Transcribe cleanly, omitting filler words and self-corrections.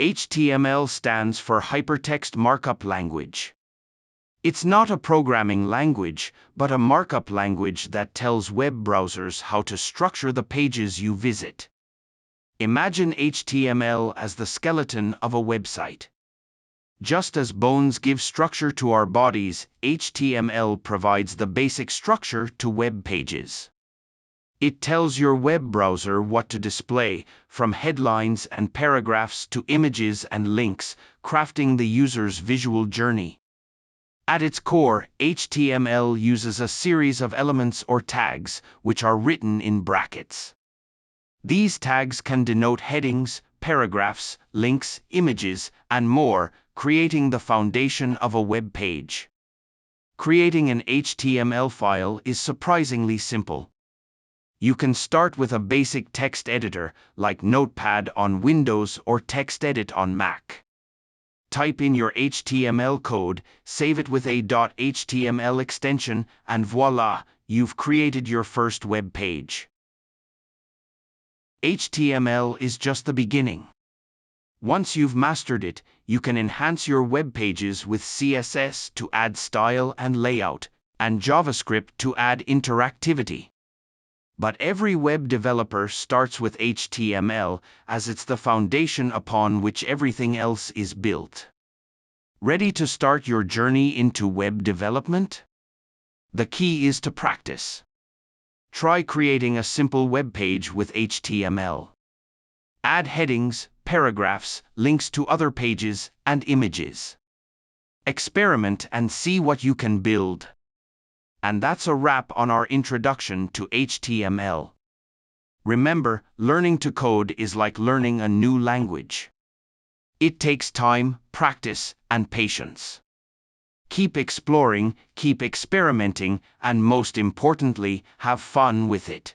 HTML stands for Hypertext Markup Language. It's not a programming language, but a markup language that tells web browsers how to structure the pages you visit. Imagine HTML as the skeleton of a website. Just as bones give structure to our bodies, HTML provides the basic structure to web pages. It tells your web browser what to display, from headlines and paragraphs to images and links, crafting the user's visual journey. At its core, HTML uses a series of elements or tags, which are written in brackets. These tags can denote headings, paragraphs, links, images, and more, creating the foundation of a web page. Creating an HTML file is surprisingly simple. You can start with a basic text editor, like Notepad on Windows or TextEdit on Mac. Type in your HTML code, save it with a .html extension, and voila, you've created your first web page. HTML is just the beginning. Once you've mastered it, you can enhance your web pages with CSS to add style and layout, and JavaScript to add interactivity. But every web developer starts with HTML, as it's the foundation upon which everything else is built. Ready to start your journey into web development? The key is to practice. Try creating a simple web page with HTML. Add headings, paragraphs, links to other pages, and images. Experiment and see what you can build. And that's a wrap on our introduction to HTML. Remember, learning to code is like learning a new language. It takes time, practice, and patience. Keep exploring, keep experimenting, and most importantly, have fun with it.